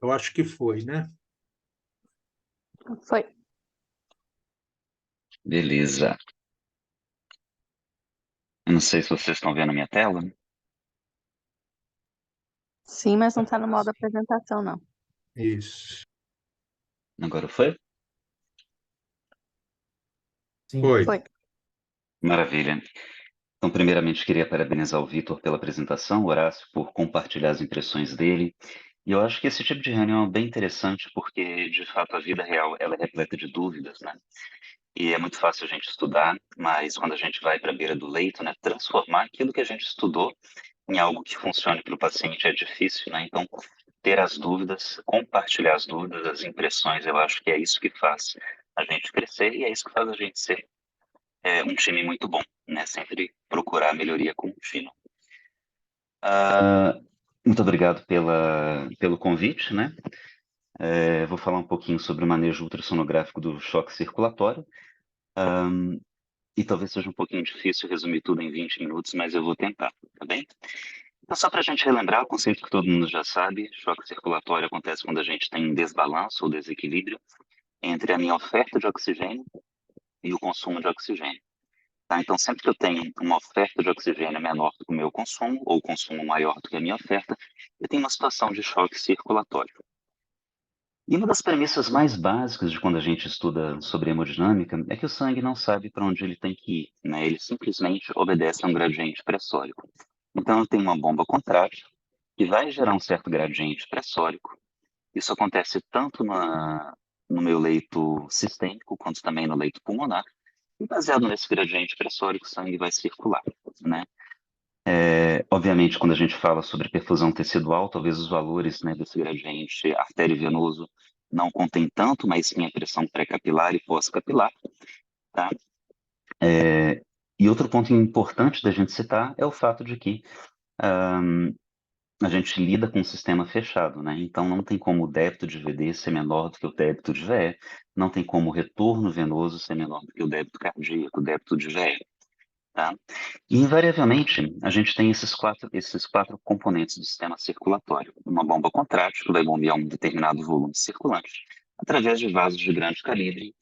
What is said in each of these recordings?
Eu acho que foi, né? Foi. Beleza. Eu não sei se vocês estão vendo a minha tela. Sim, mas não está no modo apresentação, não. Isso. Agora foi? Foi. Foi. Maravilha. Então, primeiramente, queria parabenizar o Vitor pela apresentação, o Horácio por compartilhar as impressões dele. E eu acho que esse tipo de reunião é bem interessante porque, de fato, a vida real ela é repleta de dúvidas, né? E é muito fácil a gente estudar, mas quando a gente vai para a beira do leito, né, transformar aquilo que a gente estudou em algo que funcione para o paciente é difícil, né? Então, ter as dúvidas, compartilhar as dúvidas, as impressões, eu acho que é isso que faz a gente crescer e é isso que faz a gente ser um time muito bom, né? Sempre procurar a melhoria contínua. Muito obrigado pelo convite, né? Vou falar um pouquinho sobre o manejo ultrassonográfico do choque circulatório. E talvez seja um pouquinho difícil resumir tudo em 20 minutos, mas eu vou tentar, tá bem? Então, só para a gente relembrar o conceito que todo mundo já sabe, choque circulatório acontece quando a gente tem desbalanço ou desequilíbrio entre a minha oferta de oxigênio e o consumo de oxigênio. Tá? Então, sempre que eu tenho uma oferta de oxigênio menor do que o meu consumo, ou consumo maior do que a minha oferta, eu tenho uma situação de choque circulatório. E uma das premissas mais básicas de quando a gente estuda sobre hemodinâmica é que o sangue não sabe para onde ele tem que ir, né? Ele simplesmente obedece a um gradiente pressórico. Então, eu tenho uma bomba contrátil que vai gerar um certo gradiente pressórico. Isso acontece tanto no meu leito sistêmico quanto também no leito pulmonar. E baseado nesse gradiente pressórico, o sangue vai circular, né? Obviamente, quando a gente fala sobre perfusão tecidual, talvez os valores, né, desse gradiente artério-venoso não contém tanto, mas sim a pressão pré-capilar e pós-capilar, tá? E outro ponto importante da gente citar é o fato de que a gente lida com um sistema fechado, né? Então não tem como o débito de VD ser menor do que o débito de VE, não tem como o retorno venoso ser menor do que o débito cardíaco, o débito de VE, tá? E invariavelmente a gente tem esses quatro componentes do sistema circulatório. Uma bomba contrátil que vai bombear um determinado volume circulante através de vasos de grande calibre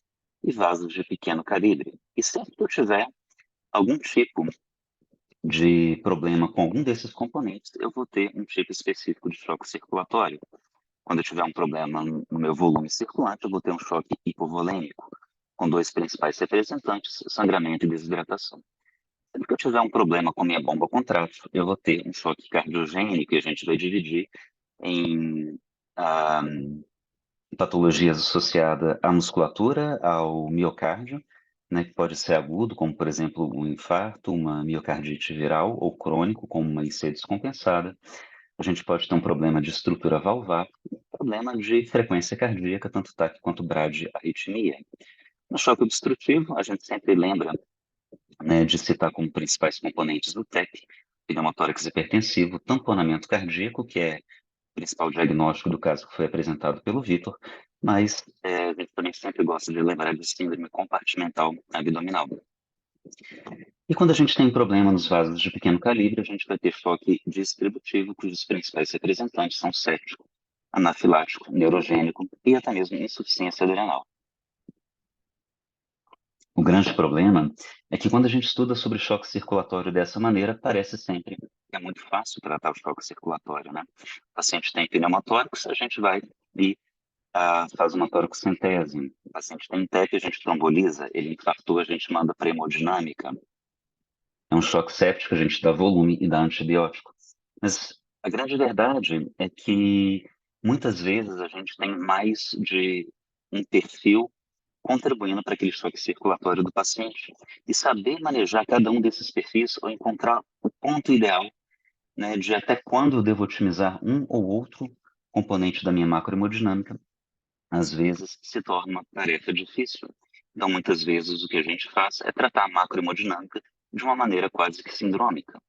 e vasos de pequeno calibre. E sempre que eu tiver algum tipo de problema com algum desses componentes, eu vou ter um tipo específico de choque circulatório. Quando eu tiver um problema no meu volume circulante, eu vou ter um choque hipovolêmico, com dois principais representantes, sangramento e desidratação. Sempre que eu tiver um problema com minha bomba contrátil, eu vou ter um choque cardiogênico, e a gente vai dividir em ah, patologias associadas à musculatura, ao miocárdio, né, que pode ser agudo, como por exemplo um infarto, uma miocardite viral, ou crônico, como uma IC descompensada. A gente pode ter um problema de estrutura valvar, problema de frequência cardíaca, tanto TAC quanto bradiarritmia. No choque obstrutivo, a gente sempre lembra, né, de citar como principais componentes do TEP, pneumotórax hipertensivo, tamponamento cardíaco, que é o principal diagnóstico do caso que foi apresentado pelo Vitor, mas a gente também sempre gosta de lembrar de síndrome compartimental abdominal. E quando a gente tem problema nos vasos de pequeno calibre, a gente vai ter choque distributivo, cujos principais representantes são séptico, anafilático, neurogênico e até mesmo insuficiência adrenal. O grande problema é que quando a gente estuda sobre choque circulatório dessa maneira, parece sempre que é muito fácil tratar o choque circulatório, né? O paciente tem pneumotórax, a gente vai e faz uma toracocentese. O paciente tem TEP, a gente tromboliza, ele infartou, a gente manda para hemodinâmica. É um choque séptico, a gente dá volume e dá antibiótico. Mas a grande verdade é que muitas vezes a gente tem mais de um perfil contribuindo para aquele choque circulatório do paciente. E saber manejar cada um desses perfis ou encontrar o ponto ideal, né, de até quando eu devo otimizar um ou outro componente da minha macrohemodinâmica, às vezes se torna uma tarefa difícil. Então, muitas vezes, o que a gente faz é tratar a macrohemodinâmica de uma maneira quase que sindrômica.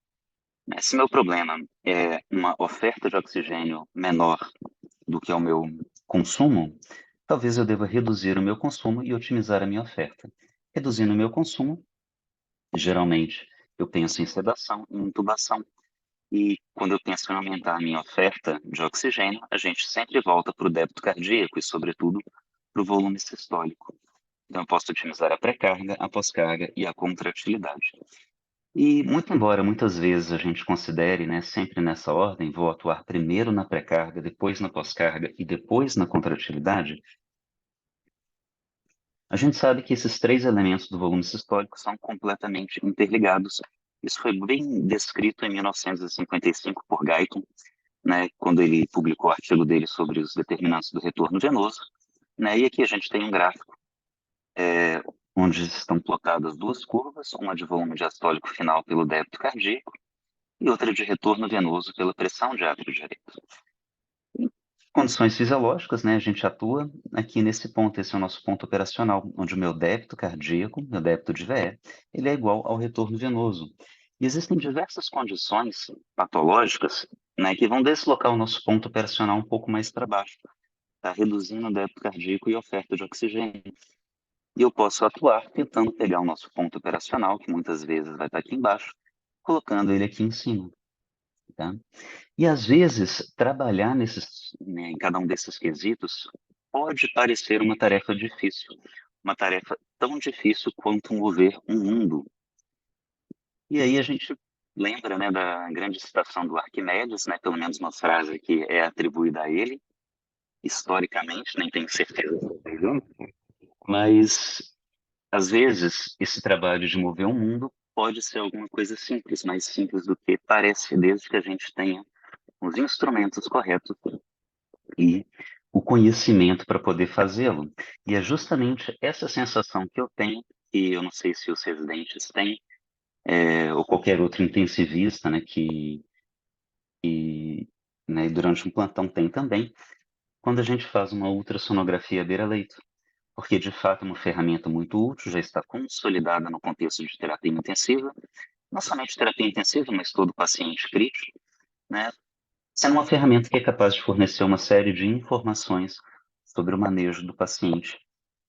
Se meu problema é uma oferta de oxigênio menor do que é o meu consumo, talvez eu deva reduzir o meu consumo e otimizar a minha oferta. Reduzindo o meu consumo, geralmente eu penso em sedação e intubação. E quando eu penso em aumentar a minha oferta de oxigênio, a gente sempre volta para o débito cardíaco e, sobretudo, para o volume sistólico. Então, eu posso otimizar a pré-carga, a pós-carga e a contratilidade. E, muito embora muitas vezes a gente considere, né, sempre nessa ordem, vou atuar primeiro na pré-carga, depois na pós-carga e depois na contratilidade, a gente sabe que esses três elementos do volume sistólico são completamente interligados. Isso foi bem descrito em 1955 por Guyton, né, quando ele publicou o artigo dele sobre os determinantes do retorno venoso, né, e aqui a gente tem um gráfico onde estão plotadas duas curvas, uma de volume diastólico final pelo débito cardíaco e outra de retorno venoso pela pressão de átrio direito. Em condições fisiológicas, né, a gente atua aqui nesse ponto, esse é o nosso ponto operacional, onde o meu débito cardíaco, meu débito de VE, ele é igual ao retorno venoso. E existem diversas condições patológicas, né, que vão deslocar o nosso ponto operacional um pouco mais para baixo, tá? Reduzindo o débito cardíaco e a oferta de oxigênio. E eu posso atuar tentando pegar o nosso ponto operacional, que muitas vezes vai estar aqui embaixo, colocando ele aqui em cima, tá? E às vezes trabalhar nesses, né, em cada um desses quesitos pode parecer uma tarefa difícil, uma tarefa tão difícil quanto mover um mundo. E aí a gente lembra, né, da grande citação do Arquimedes, né, pelo menos uma frase que é atribuída a ele, historicamente, nem tenho certeza se é exato, mas às vezes esse trabalho de mover um mundo pode ser alguma coisa simples, mais simples do que parece, desde que a gente tenha os instrumentos corretos e o conhecimento para poder fazê-lo. E é justamente essa sensação que eu tenho, e eu não sei se os residentes têm, ou qualquer outro intensivista, né, né, durante um plantão tem também, quando a gente faz uma ultrassonografia beira-leito. Porque, de fato, é uma ferramenta muito útil, já está consolidada no contexto de terapia intensiva, não somente terapia intensiva, mas todo paciente crítico, né? Sendo uma ferramenta que é capaz de fornecer uma série de informações sobre o manejo do paciente,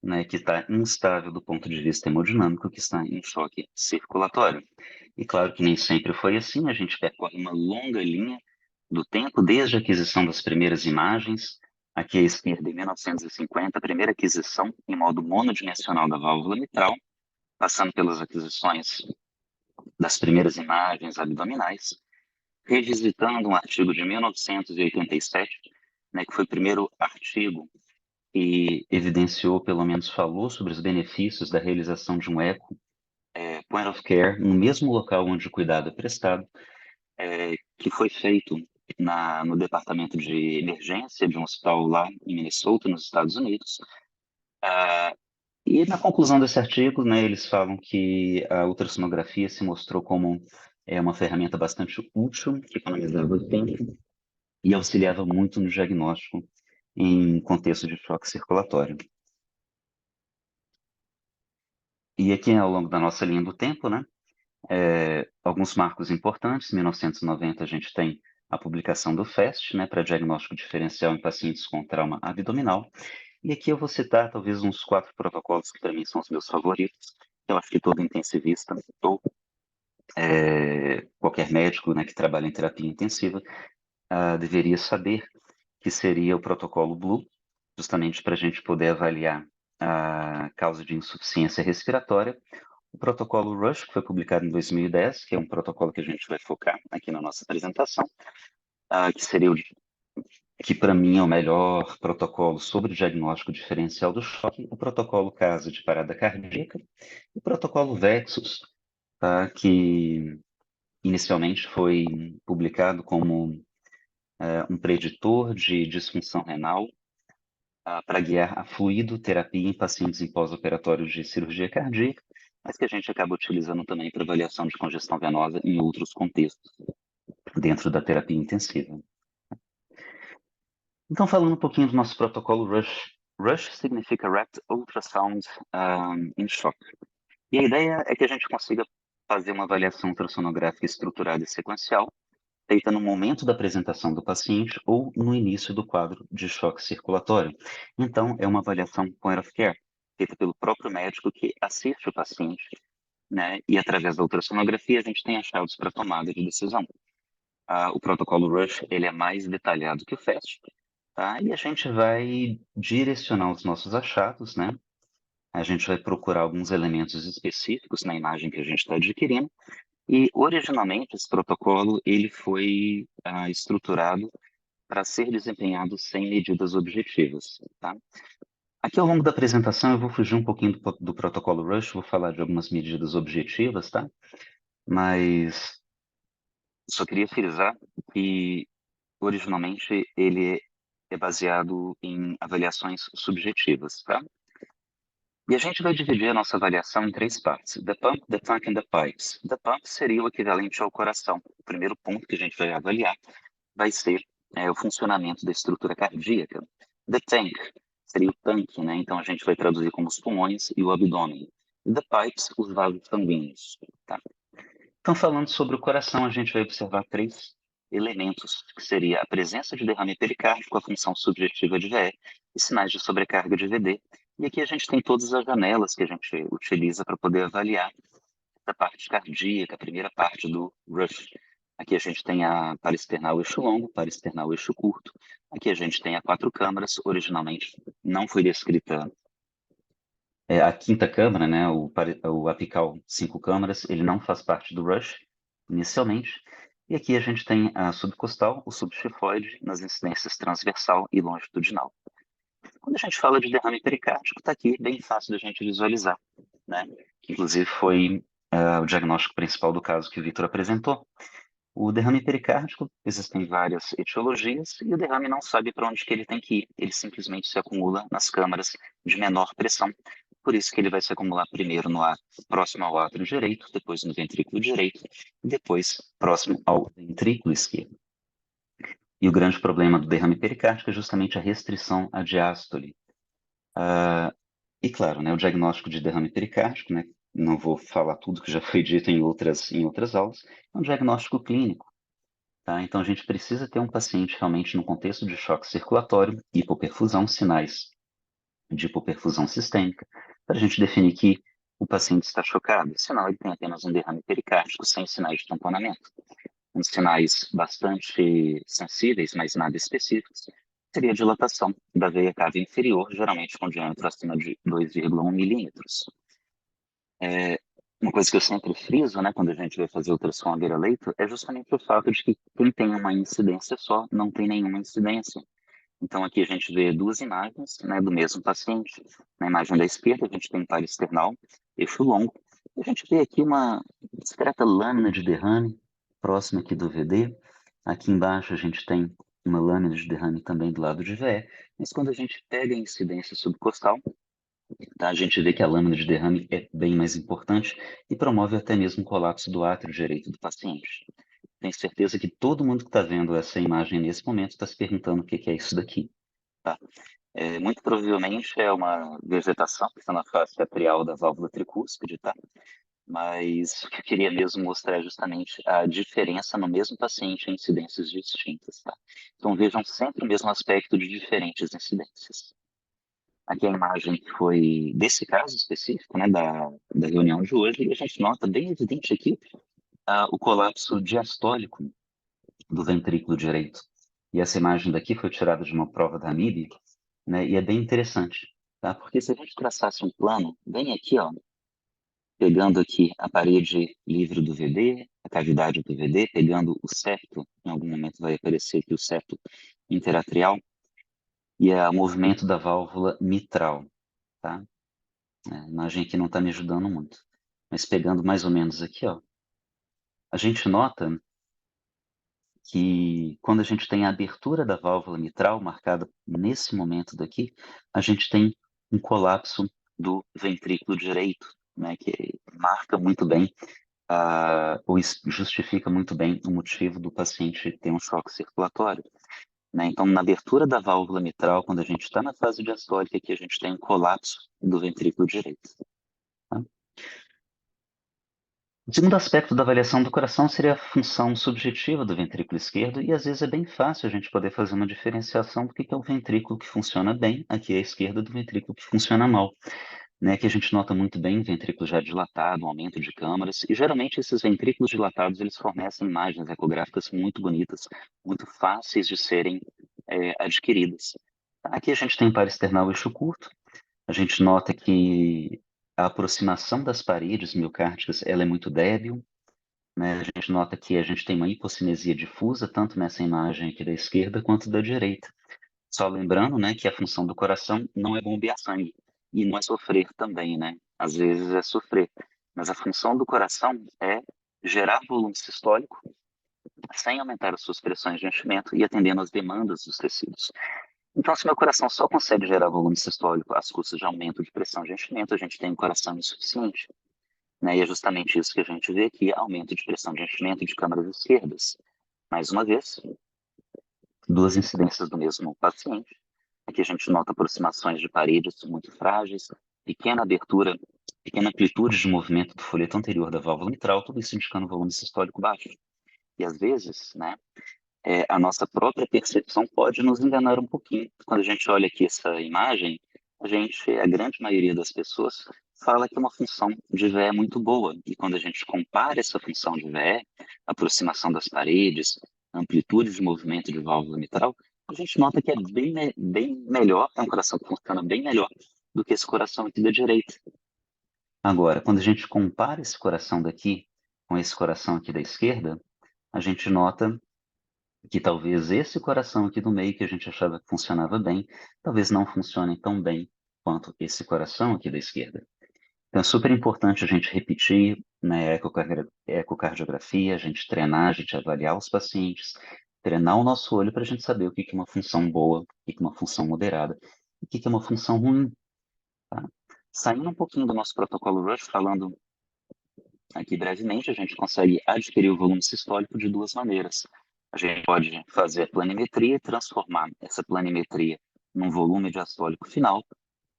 né, que está instável do ponto de vista hemodinâmico, que está em choque circulatório. E claro que nem sempre foi assim, a gente percorre uma longa linha do tempo, desde a aquisição das primeiras imagens, aqui à esquerda, em 1950, a primeira aquisição em modo monodimensional da válvula mitral, passando pelas aquisições das primeiras imagens abdominais, revisitando um artigo de 1987, né, que foi o primeiro artigo que evidenciou, pelo menos falou sobre os benefícios da realização de um eco point of care no mesmo local onde o cuidado é prestado, que foi feito no departamento de emergência de um hospital lá em Minnesota, nos Estados Unidos. E na conclusão desse artigo, né, eles falam que a ultrassonografia se mostrou como uma ferramenta bastante útil, que economizava tempo e auxiliava muito no diagnóstico em contexto de choque circulatório. E aqui, ao longo da nossa linha do tempo, né, alguns marcos importantes. Em 1990, a gente tem a publicação do FAST, né, para diagnóstico diferencial em pacientes com trauma abdominal. E aqui eu vou citar talvez uns 4 protocolos que para mim são os meus favoritos. Eu acho que todo intensivista ou qualquer médico, né, que trabalha em terapia intensiva deveria saber, que seria o protocolo Blue, justamente para a gente poder avaliar a causa de insuficiência respiratória. O protocolo Rush, que foi publicado em 2010, que é um protocolo que a gente vai focar aqui na nossa apresentação, que seria que para mim é o melhor protocolo sobre o diagnóstico diferencial do choque, o protocolo CASA de parada cardíaca, e o protocolo VEXUS, tá, que inicialmente foi publicado como um preditor de disfunção renal para guiar a fluidoterapia em pacientes em pós-operatório de cirurgia cardíaca, mas que a gente acaba utilizando também para avaliação de congestão venosa em outros contextos, dentro da terapia intensiva. Então, falando um pouquinho do nosso protocolo RUSH. RUSH significa Rapid Ultrasound in Shock. E a ideia é que a gente consiga fazer uma avaliação ultrassonográfica estruturada e sequencial, feita no momento da apresentação do paciente ou no início do quadro de choque circulatório. Então, é uma avaliação point of care, feita pelo próprio médico que assiste o paciente, né? E através da ultrassonografia a gente tem achados para tomada de decisão. o protocolo Rush ele é mais detalhado que o FAST, tá? E a gente vai direcionar os nossos achados, né? A gente vai procurar alguns elementos específicos na imagem que a gente está adquirindo. E originalmente esse protocolo ele foi estruturado para ser desempenhado sem medidas objetivas, tá? Aqui ao longo da apresentação eu vou fugir um pouquinho do protocolo Rush, vou falar de algumas medidas objetivas, tá? Mas só queria frisar que originalmente ele é baseado em avaliações subjetivas, tá? E a gente vai dividir a nossa avaliação em 3 partes: the pump, the tank and the pipes. The pump seria o equivalente ao coração. O primeiro ponto que a gente vai avaliar vai ser o funcionamento da estrutura cardíaca. The tank seria o tanque, né? Então a gente vai traduzir como os pulmões e o abdômen. The pipes, os vasos sanguíneos, tá? Então, falando sobre o coração, a gente vai observar 3 elementos, que seria a presença de derrame pericárdico, a função subjetiva de VE e sinais de sobrecarga de VD. E aqui a gente tem todas as janelas que a gente utiliza para poder avaliar a parte cardíaca, a primeira parte do Rush. Aqui a gente tem a paraesternal eixo longo, paraesternal eixo curto. Aqui a gente tem a 4 câmaras, originalmente não foi descrita a 5ª câmara, né, o apical 5 câmaras, ele não faz parte do Rush inicialmente. E aqui a gente tem a subcostal, o subxifoide, nas incidências transversal e longitudinal. Quando a gente fala de derrame pericárdico, está aqui bem fácil da gente visualizar, né? Que inclusive foi o diagnóstico principal do caso que o Vitor apresentou. O derrame pericárdico, existem várias etiologias e o derrame não sabe para onde que ele tem que ir. Ele simplesmente se acumula nas câmaras de menor pressão. Por isso que ele vai se acumular primeiro próximo ao átrio direito, depois no ventrículo direito e depois próximo ao ventrículo esquerdo. E o grande problema do derrame pericárdico é justamente a restrição à diástole. E claro, né, o diagnóstico de derrame pericárdico, né, não vou falar tudo que já foi dito em outras aulas, é um diagnóstico clínico. Tá? Então a gente precisa ter um paciente realmente no contexto de choque circulatório, hipoperfusão, sinais de hipoperfusão sistêmica, para a gente definir que o paciente está chocado, senão ele tem apenas um derrame pericárdico sem sinais de tamponamento. Uns sinais bastante sensíveis, mas nada específicos, seria a dilatação da veia cava inferior, geralmente com diâmetro acima de 2,1 milímetros. Uma coisa que eu sempre friso, né, quando a gente vai fazer ultrassom à beira-leito, é justamente o fato de que quem tem uma incidência só não tem nenhuma incidência. Então aqui a gente vê 2 imagens, né, do mesmo paciente. Na imagem da esquerda a gente tem paraesternal, eixo longo. E a gente vê aqui uma discreta lâmina de derrame próxima aqui do VD. Aqui embaixo a gente tem uma lâmina de derrame também do lado de VE. Mas quando a gente pega a incidência subcostal, tá, a gente vê que a lâmina de derrame é bem mais importante e promove até mesmo o colapso do átrio direito do paciente. Tenho certeza que todo mundo que está vendo essa imagem nesse momento está se perguntando o que é isso daqui. Tá? Muito provavelmente é uma vegetação que está na face atrial da válvula tricúspide, tá? Mas o que eu queria mesmo mostrar é justamente a diferença no mesmo paciente em incidências distintas, tá? Então vejam sempre o mesmo aspecto de diferentes incidências. Aqui a imagem que foi desse caso específico, né, da reunião de hoje, e a gente nota bem evidente aqui o colapso diastólico do ventrículo direito. E essa imagem daqui foi tirada de uma prova da AMIB, né, e é bem interessante, tá? Porque se a gente traçasse um plano bem aqui, ó, pegando aqui a parede livre do VD, a cavidade do VD, pegando o septo, em algum momento vai aparecer aqui o septo interatrial, e o movimento da válvula mitral, tá? A imagem aqui não está me ajudando muito, mas pegando mais ou menos aqui, ó, a gente nota que quando a gente tem a abertura da válvula mitral marcada nesse momento daqui, a gente tem um colapso do ventrículo direito, né, que marca muito bem, ou justifica muito bem o motivo do paciente ter um choque circulatório. Né? Então, na abertura da válvula mitral, quando a gente está na fase diastólica, aqui a gente tem um colapso do ventrículo direito. Tá? O segundo aspecto da avaliação do coração seria a função subjetiva do ventrículo esquerdo, e às vezes é bem fácil a gente poder fazer uma diferenciação do que é o ventrículo que funciona bem, aqui é a esquerda, do ventrículo que funciona mal. né, que a gente nota muito bem ventrículo já dilatado, um aumento de câmaras, e geralmente esses ventrículos dilatados, eles fornecem imagens ecográficas muito bonitas, muito fáceis de serem adquiridas. Aqui a gente tem parasternal eixo curto, a gente nota que a aproximação das paredes miocárdicas, ela é muito débil, né? A gente nota que a gente tem uma hipocinesia difusa, tanto nessa imagem aqui da esquerda quanto da direita. Só lembrando, né, que a função do coração não é bombear sangue e não é sofrer também, né? Às vezes é sofrer, mas a função do coração é gerar volume sistólico sem aumentar as suas pressões de enchimento e atendendo às demandas dos tecidos. Então, se meu coração só consegue gerar volume sistólico às custas de aumento de pressão de enchimento, a gente tem um coração insuficiente, né? E é justamente isso que a gente vê aqui, aumento de pressão de enchimento de câmaras esquerdas. Mais uma vez, duas incidências do mesmo paciente. Aqui a gente nota aproximações de paredes muito frágeis, pequena abertura, pequena amplitude de movimento do folheto anterior da válvula mitral, tudo isso indicando volume sistólico baixo. E às vezes, né, a nossa própria percepção pode nos enganar um pouquinho. Quando a gente olha aqui essa imagem, a grande maioria das pessoas fala que uma função de VE é muito boa. E quando a gente compara essa função de VE, aproximação das paredes, amplitude de movimento de válvula mitral, a gente nota que é bem melhor, é um coração que funciona bem melhor do que esse coração aqui da direita. Agora, quando a gente compara esse coração daqui com esse coração aqui da esquerda, a gente nota que talvez esse coração aqui do meio, que a gente achava que funcionava bem, talvez não funcione tão bem quanto esse coração aqui da esquerda. Então é super importante a gente repetir na ecocardiografia, a gente treinar, a gente avaliar os pacientes, treinar o nosso olho para a gente saber o que é uma função boa, o que é uma função moderada, e o que é uma função ruim. Tá? Saindo um pouquinho do nosso protocolo Rush, falando aqui brevemente, a gente consegue adquirir o volume sistólico de duas maneiras. A gente pode fazer a planimetria e transformar essa planimetria num volume diastólico final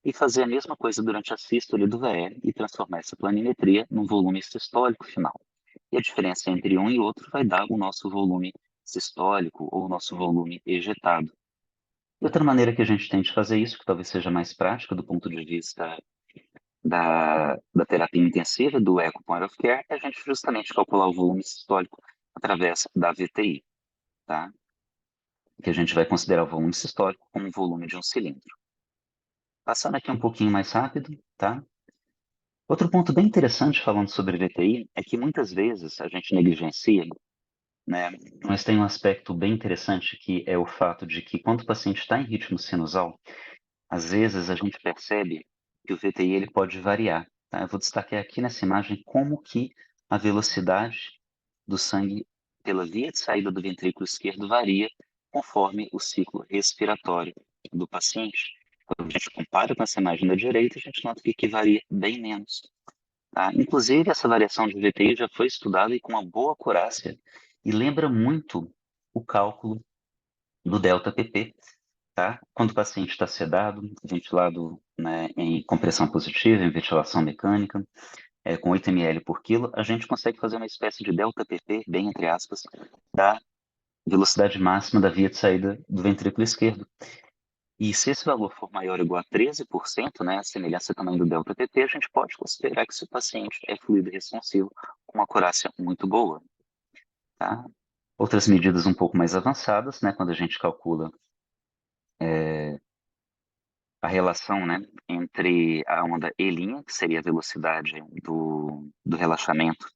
e fazer a mesma coisa durante a sístole do VE e transformar essa planimetria num volume sistólico final. E a diferença entre um e outro vai dar o nosso volume sistólico ou o nosso volume ejetado. E outra maneira que a gente tem de fazer isso, que talvez seja mais prática do ponto de vista da terapia intensiva, do Echo Point of Care, é a gente justamente calcular o volume sistólico através da VTI, tá? Que a gente vai considerar o volume sistólico como o volume de um cilindro. Passando aqui um pouquinho mais rápido, tá? Outro ponto bem interessante falando sobre VTI é que muitas vezes a gente negligencia, né? Mas tem um aspecto bem interessante que é o fato de que quando o paciente está em ritmo sinusal, às vezes a gente percebe que o VTI ele pode variar. Tá? Eu vou destacar aqui nessa imagem como que a velocidade do sangue pela via de saída do ventrículo esquerdo varia conforme o ciclo respiratório do paciente. Quando a gente compara com essa imagem da direita, a gente nota que aqui varia bem menos. Tá? Inclusive, essa variação de VTI já foi estudada e com uma boa acurácia e lembra muito o cálculo do delta-PP, tá? Quando o paciente está sedado, ventilado, né, em compressão positiva, em ventilação mecânica, com 8 ml por quilo, a gente consegue fazer uma espécie de delta-PP, bem entre aspas, da velocidade máxima da via de saída do ventrículo esquerdo. E se esse valor for maior ou igual a 13%, né, a semelhança também do delta-PP, a gente pode considerar que esse paciente é fluido responsivo com uma acurácia muito boa. Tá? Outras medidas um pouco mais avançadas, né, quando a gente calcula a relação, né, entre a onda E', que seria a velocidade do relaxamento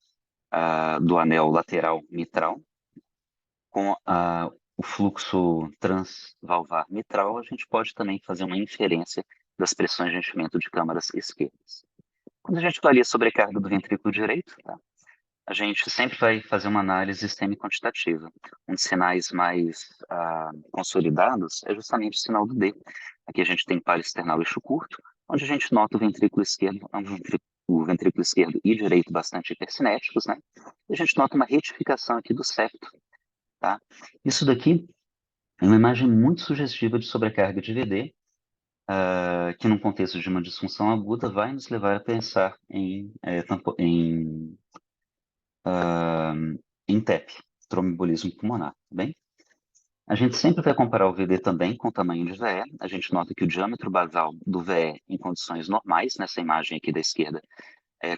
do anel lateral mitral, com o fluxo transvalvar mitral, a gente pode também fazer uma inferência das pressões de enchimento de câmaras esquerdas. Quando a gente avalia a sobrecarga do ventrículo direito, tá, a gente sempre vai fazer uma análise semi-quantitativa. Um dos sinais mais consolidados é justamente o sinal do D. Aqui a gente tem parasternal eixo curto, onde a gente nota o ventrículo esquerdo, e direito bastante hipercinéticos, né? E a gente nota uma retificação aqui do septo, tá? Isso daqui é uma imagem muito sugestiva de sobrecarga de VD, que num contexto de uma disfunção aguda vai nos levar a pensar em TEP, tromboembolismo pulmonar, tá bem? A gente sempre vai comparar o VD também com o tamanho de VE. A gente nota que o diâmetro basal do VE em condições normais, nessa imagem aqui da esquerda,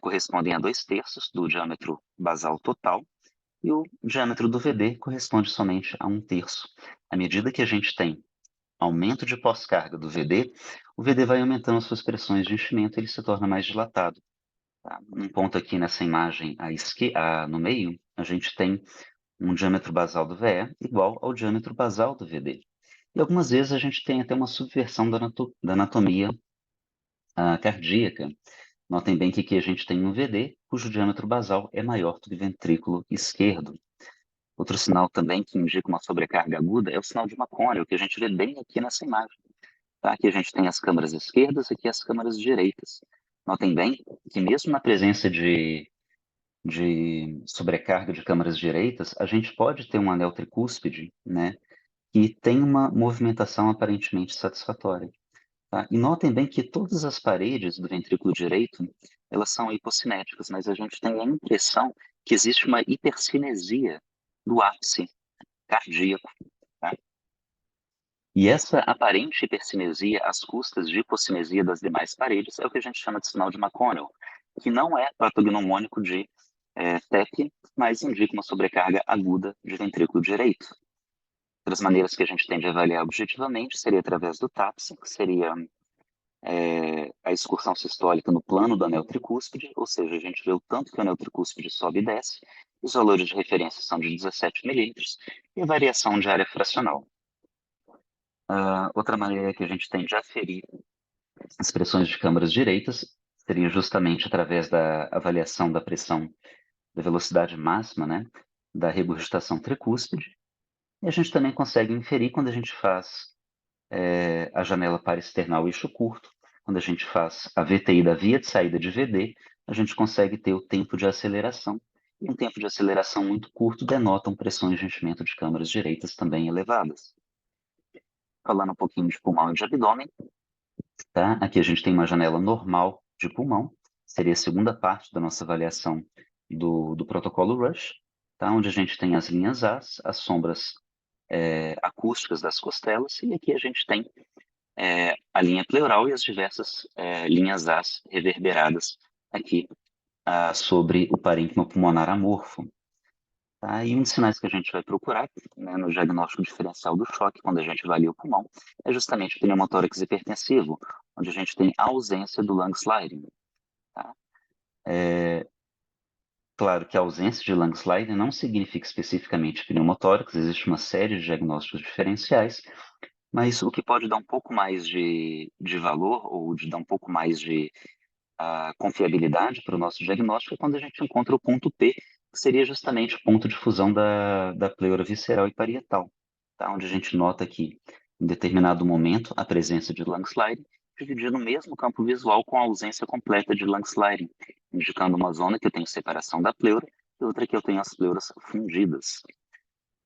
correspondem a 2/3 do diâmetro basal total, e o diâmetro do VD corresponde somente a 1/3. À medida que a gente tem aumento de pós-carga do VD, o VD vai aumentando suas pressões de enchimento e ele se torna mais dilatado. Tá? Um ponto aqui nessa imagem no meio, a gente tem um diâmetro basal do VE igual ao diâmetro basal do VD. E algumas vezes a gente tem até uma subversão da anatomia cardíaca. Notem bem que aqui a gente tem um VD cujo diâmetro basal é maior do que o ventrículo esquerdo. Outro sinal também que indica uma sobrecarga aguda é o sinal de Maconiel, que a gente vê bem aqui nessa imagem. Tá? Aqui a gente tem as câmaras esquerdas, aqui as câmaras direitas. Notem bem que mesmo na presença de sobrecarga de câmaras direitas, a gente pode ter um anel tricúspide, né, que tem uma movimentação aparentemente satisfatória. Tá? E notem bem que todas as paredes do ventrículo direito, elas são hipocinéticas, mas a gente tem a impressão que existe uma hipercinesia do ápice cardíaco. Tá? E essa aparente hipercinesia às custas de hipocinesia das demais paredes é o que a gente chama de sinal de Maconiel, que não é patognomônico de TEP, mas indica uma sobrecarga aguda de ventrículo direito. Outras maneiras que a gente tem de avaliar objetivamente seria através do TAPS, que seria a excursão sistólica no plano do anel tricúspide, ou seja, a gente vê o tanto que o anel tricúspide sobe e desce, os valores de referência são de 17 milímetros, e a variação de área fracional. Outra maneira que a gente tem de aferir as pressões de câmaras direitas seria justamente através da avaliação da pressão da velocidade máxima, né, da regurgitação tricúspide, e a gente também consegue inferir quando a gente faz a janela parasternal eixo curto, quando a gente faz a VTI da via de saída de VD, a gente consegue ter o tempo de aceleração, e um tempo de aceleração muito curto denotam pressões de enchimento de câmaras direitas também elevadas. Falando um pouquinho de pulmão e de abdômen, tá? Aqui a gente tem uma janela normal de pulmão, seria a segunda parte da nossa avaliação do protocolo RUSH, tá? Onde a gente tem as linhas as sombras acústicas das costelas, e aqui a gente tem a linha pleural e as diversas linhas as reverberadas aqui sobre o parênquima pulmonar amorfo. Tá? E um dos sinais que a gente vai procurar, né, no diagnóstico diferencial do choque, quando a gente avalia o pulmão, é justamente o pneumotórax hipertensivo, onde a gente tem a ausência do lung sliding. Tá? Claro que a ausência de lung sliding não significa especificamente pneumotórax, existe uma série de diagnósticos diferenciais, mas o que pode dar um pouco mais de valor ou de dar um pouco mais de confiabilidade para o nosso diagnóstico é quando a gente encontra o ponto P, que seria justamente o ponto de fusão da pleura visceral e parietal, tá? Onde a gente nota que, em determinado momento, a presença de lung sliding dividido no mesmo campo visual com a ausência completa de lung sliding, indicando uma zona que eu tenho separação da pleura e outra que eu tenho as pleuras fundidas.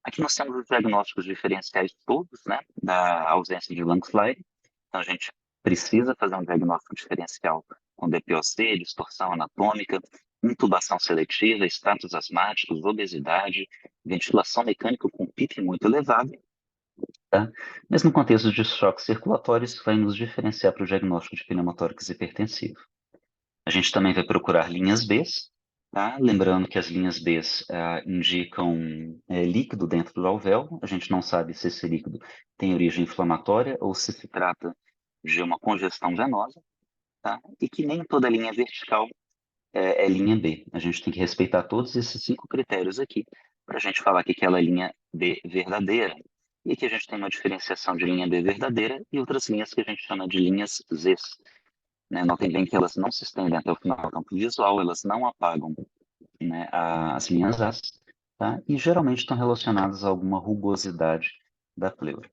Aqui nós temos os diagnósticos diferenciais todos, né, da ausência de lung sliding. Então, a gente precisa fazer um diagnóstico diferencial com DPOC, distorção anatômica, intubação seletiva, status asmáticos, obesidade, ventilação mecânica com PIP muito elevado. Tá? Mas no contexto de choque circulatório, isso vai nos diferenciar para o diagnóstico de pneumotórax hipertensivo. A gente também vai procurar linhas B, tá? Lembrando que as linhas B indicam líquido dentro do alvéolo. A gente não sabe se esse líquido tem origem inflamatória ou se trata de uma congestão venosa, tá? E que nem toda linha vertical é linha B. A gente tem que respeitar todos esses 5 critérios aqui para a gente falar que aquela linha B verdadeira. E aqui a gente tem uma diferenciação de linha B verdadeira e outras linhas que a gente chama de linhas Z. Né? Notem bem que elas não se estendem até o final do campo visual, elas não apagam, né, as linhas as, tá? E geralmente estão relacionadas a alguma rugosidade da pleura.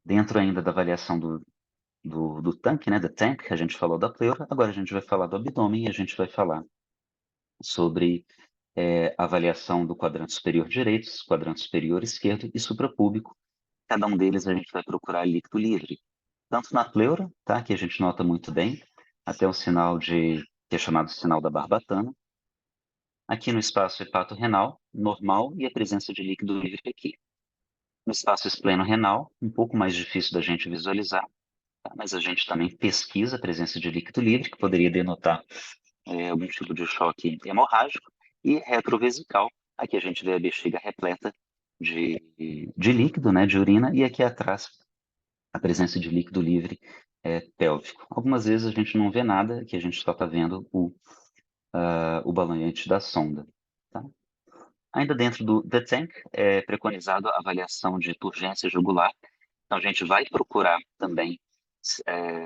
Dentro ainda da avaliação do tanque, né, da tank, que a gente falou da pleura, agora a gente vai falar do abdômen e a gente vai falar sobre a avaliação do quadrante superior direito, quadrante superior esquerdo e suprapúbico. Cada um deles a gente vai procurar líquido livre. Tanto na pleura, tá, que a gente nota muito bem, até o sinal que é chamado sinal da barbatana. Aqui no espaço hepato-renal, normal, e a presença de líquido livre aqui. No espaço espleno-renal, um pouco mais difícil da gente visualizar, tá? Mas a gente também pesquisa a presença de líquido livre, que poderia denotar algum tipo de choque hemorrágico, e retrovesical, aqui a gente vê a bexiga repleta de líquido, né, de urina, e aqui atrás a presença de líquido livre pélvico. Algumas vezes a gente não vê nada, aqui a gente só está vendo o balonhete da sonda. Tá? Ainda dentro do The Tank, é preconizado a avaliação de turgência jugular. Então, a gente vai procurar também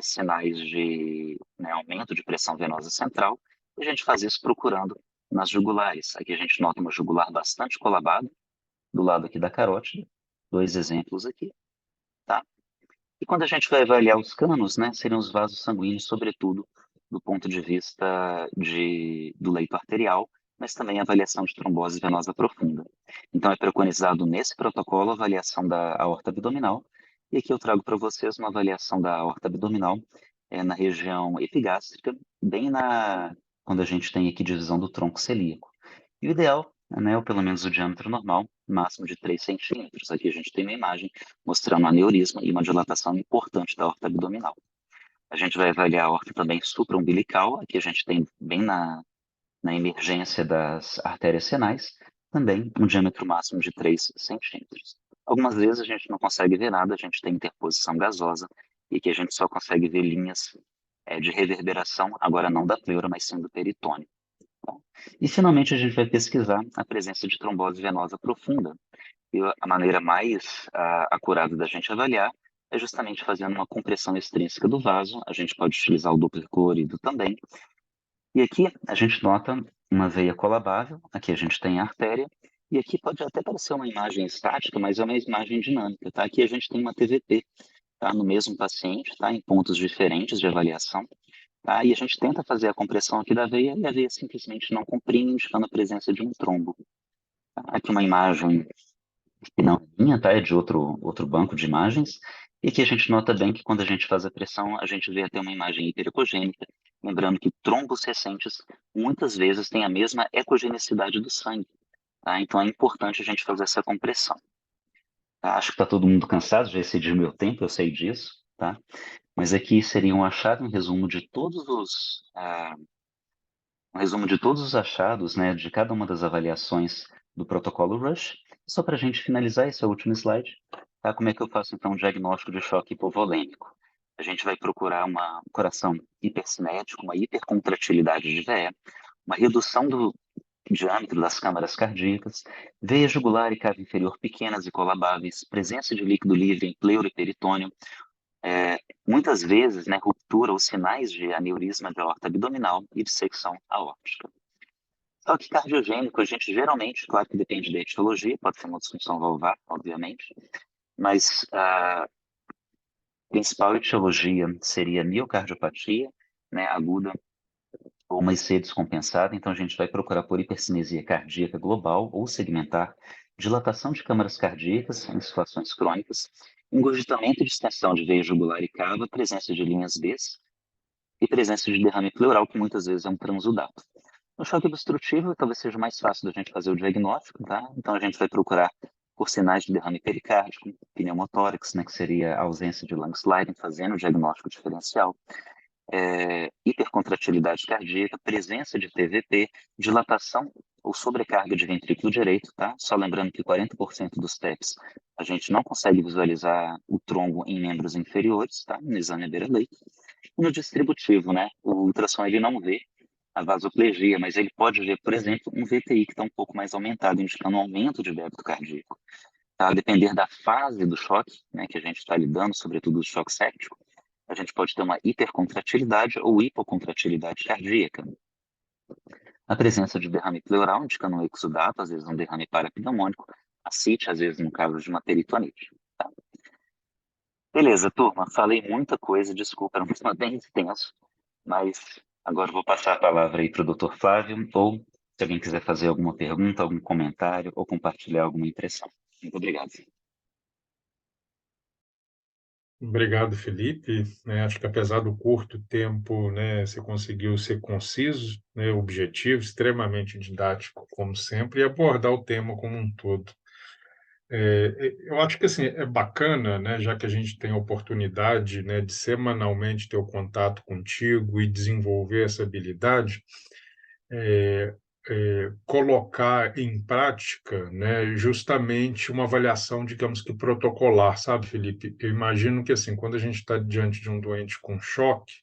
sinais de aumento de pressão venosa central, e a gente faz isso procurando nas jugulares. Aqui a gente nota uma jugular bastante colabada, do lado aqui da carótida, 2 exemplos aqui, tá? E quando a gente vai avaliar os canos, né, seriam os vasos sanguíneos, sobretudo do ponto de vista do leito arterial, mas também a avaliação de trombose venosa profunda. Então, é preconizado nesse protocolo a avaliação da aorta abdominal, e aqui eu trago para vocês uma avaliação da aorta abdominal na região epigástrica, quando a gente tem aqui divisão do tronco celíaco. E o ideal, né, ou pelo menos o diâmetro normal, máximo de 3 centímetros. Aqui a gente tem uma imagem mostrando um aneurisma e uma dilatação importante da aorta abdominal. A gente vai avaliar a aorta também supraumbilical, aqui a gente tem bem na emergência das artérias renais, também um diâmetro máximo de 3 centímetros. Algumas vezes a gente não consegue ver nada, a gente tem interposição gasosa, e que a gente só consegue ver linhas de reverberação, agora não da pleura, mas sim do peritônio. Tá? E finalmente a gente vai pesquisar a presença de trombose venosa profunda. E a maneira mais acurada da gente avaliar é justamente fazendo uma compressão extrínseca do vaso. A gente pode utilizar o Doppler colorido também. E aqui a gente nota uma veia colabável, aqui a gente tem a artéria, e aqui pode até parecer uma imagem estática, mas é uma imagem dinâmica, tá? Aqui a gente tem uma TVP, tá? No mesmo paciente, tá? Em pontos diferentes de avaliação, tá? E a gente tenta fazer a compressão aqui da veia, e a veia simplesmente não comprime, indicando a presença de um trombo. Tá? Aqui uma imagem que não é minha, tá? É de outro banco de imagens, e que a gente nota bem que quando a gente faz a pressão, a gente vê até uma imagem hiperecogênica, lembrando que trombos recentes muitas vezes têm a mesma ecogenicidade do sangue, tá? Então é importante a gente fazer essa compressão. Tá? Acho que está todo mundo cansado, já excedi o meu tempo, eu sei disso, tá? Mas aqui seria um achado, um resumo de todos os achados, né, de cada uma das avaliações do protocolo RUSH. Só para a gente finalizar, esse é o último slide, tá? Como é que eu faço, então, um diagnóstico de choque hipovolêmico? A gente vai procurar um coração hipercinético, uma hipercontratilidade de VE, uma redução do diâmetro das câmaras cardíacas, veia jugular e cava inferior pequenas e colabáveis, presença de líquido livre em pleura e peritônio, muitas vezes, né, ruptura ou sinais de aneurisma de aorta abdominal e dissecção aórtica. Toque cardiogênico, a gente geralmente, claro que depende da etiologia, pode ser uma disfunção valvar, obviamente, mas a principal etiologia seria miocardiopatia, né, aguda, ou uma IC descompensada, então a gente vai procurar por hipercinesia cardíaca global ou segmentar, dilatação de câmaras cardíacas em situações crônicas, engurgitamento e distensão de veia jugular e cava, presença de linhas B e presença de derrame pleural, que muitas vezes é um transudato. No choque obstrutivo, talvez seja mais fácil da gente fazer o diagnóstico, tá? Então a gente vai procurar por sinais de derrame pericárdico, pneumotórax, né, que seria a ausência de lung sliding, fazendo o diagnóstico diferencial, hipercontratilidade cardíaca, presença de TVP, dilatação ou sobrecarga de ventrículo direito, tá? Só lembrando que 40% dos TEPs a gente não consegue visualizar o trombo em membros inferiores, tá? No exame à beira-leito. E no distributivo, né? O ultrassom ele não vê a vasoplegia, mas ele pode ver, por exemplo, um VTI que está um pouco mais aumentado, indicando um aumento de débito cardíaco. Tá? A depender da fase do choque, né, que a gente está lidando, sobretudo do choque séptico, a gente pode ter uma hipercontratilidade ou hipocontratilidade cardíaca. A presença de derrame pleural, indicando um exudato, às vezes um derrame parapneumônico, ascite, às vezes no caso de uma peritonite. Tá? Beleza, turma, falei muita coisa, desculpa, era um tema bem extenso, mas agora vou passar a palavra aí para o Dr. Flávio, ou se alguém quiser fazer alguma pergunta, algum comentário, ou compartilhar alguma impressão. Muito obrigado. Obrigado, Felipe. Acho que apesar do curto tempo, você conseguiu ser conciso, objetivo, extremamente didático, como sempre, e abordar o tema como um todo. Eu acho que assim é bacana, né, já que a gente tem a oportunidade, né, de semanalmente ter o contato contigo e desenvolver essa habilidade, é, colocar em prática, né, justamente uma avaliação, digamos que protocolar, sabe, Felipe? Eu imagino que assim, quando a gente está diante de um doente com choque,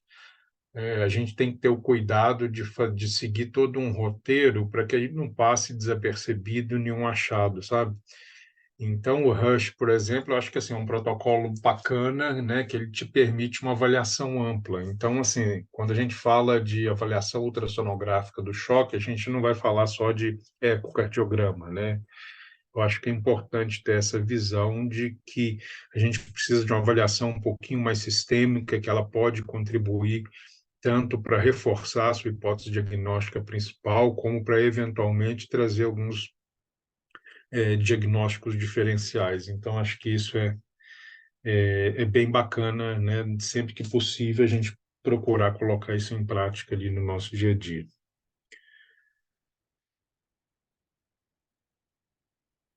a gente tem que ter o cuidado de seguir todo um roteiro para que a gente não passe desapercebido nenhum achado, sabe? Então, o Rush, por exemplo, eu acho que assim, é um protocolo bacana, né, que ele te permite uma avaliação ampla. Então, assim, quando a gente fala de avaliação ultrassonográfica do choque, a gente não vai falar só de ecocardiograma, né? Eu acho que é importante ter essa visão de que a gente precisa de uma avaliação um pouquinho mais sistêmica, que ela pode contribuir tanto para reforçar a sua hipótese diagnóstica principal, como para eventualmente trazer alguns diagnósticos diferenciais. Então, acho que isso é bem bacana, né? Sempre que possível, a gente procurar colocar isso em prática ali no nosso dia a dia.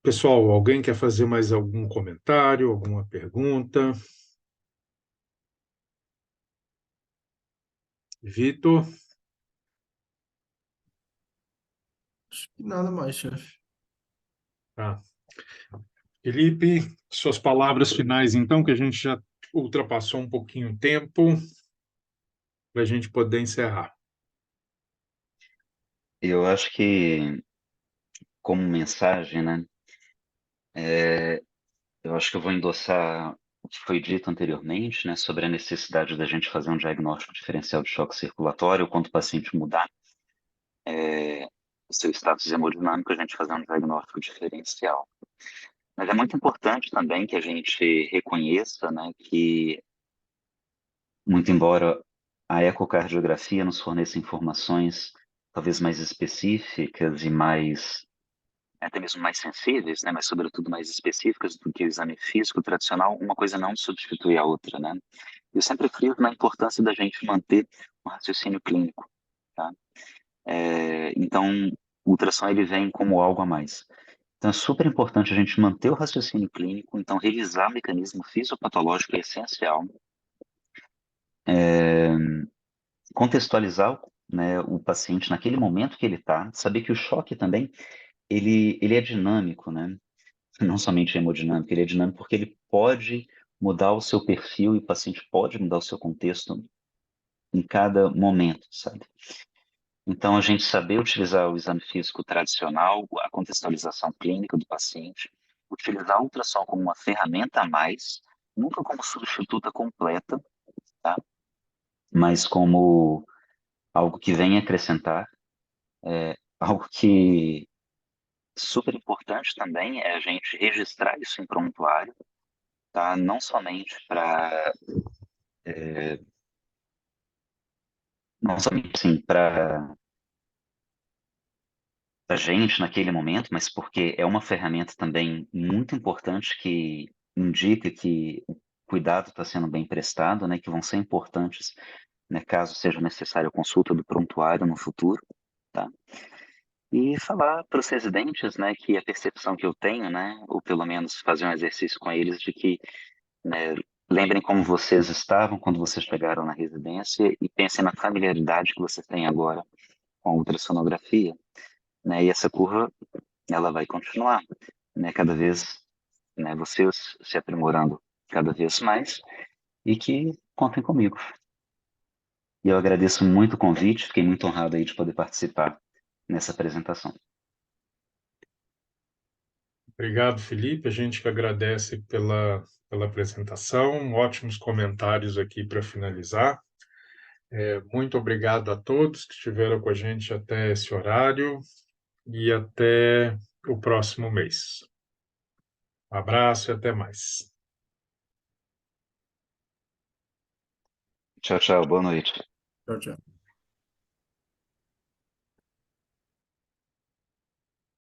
Pessoal, alguém quer fazer mais algum comentário, alguma pergunta? Vitor? Acho que nada mais, chefe. Tá. Felipe, suas palavras finais, então, que a gente já ultrapassou um pouquinho o tempo, para a gente poder encerrar. Eu acho que, como mensagem, né, eu acho que eu vou endossar o que foi dito anteriormente, né, sobre a necessidade da gente fazer um diagnóstico diferencial de choque circulatório quando o paciente mudar o seu status hemodinâmico, a gente fazer um diagnóstico diferencial. Mas é muito importante também que a gente reconheça, né, que, muito embora a ecocardiografia nos forneça informações talvez mais específicas e mais, até mesmo mais sensíveis, né, mas sobretudo mais específicas do que o exame físico tradicional, uma coisa não substitui a outra, né? Eu sempre friso na importância da gente manter um raciocínio clínico, tá? Então, o ultrassom ele vem como algo a mais. Então, é super importante a gente manter o raciocínio clínico, então revisar o mecanismo fisiopatológico é essencial, contextualizar, né, o paciente naquele momento que ele está, saber que o choque também, ele é dinâmico, né? Não somente hemodinâmico, ele é dinâmico porque ele pode mudar o seu perfil e o paciente pode mudar o seu contexto em cada momento, sabe? Então, a gente saber utilizar o exame físico tradicional, a contextualização clínica do paciente, utilizar o ultrassom como uma ferramenta a mais, nunca como substituta completa, tá? Mas como algo que vem acrescentar, algo que super importante também é a gente registrar isso em prontuário, tá? Não somente para não somente assim, para a gente naquele momento, mas porque é uma ferramenta também muito importante que indica que o cuidado está sendo bem prestado, né, que vão ser importantes, né, caso seja necessária a consulta do prontuário no futuro, tá? E falar para os residentes, né, que a percepção que eu tenho, né, ou pelo menos fazer um exercício com eles de que, né, lembrem como vocês estavam quando vocês chegaram na residência e pensem na familiaridade que vocês têm agora com a ultrassonografia, né? E essa curva ela vai continuar, né? Cada vez, né? Vocês se aprimorando cada vez mais e que contem comigo. E eu agradeço muito o convite, fiquei muito honrado aí de poder participar nessa apresentação. Obrigado, Felipe. A gente que agradece pela apresentação, ótimos comentários aqui para finalizar. Muito obrigado a todos que estiveram com a gente até esse horário e até o próximo mês. Um abraço e até mais. Tchau, tchau, boa noite. Tchau, tchau.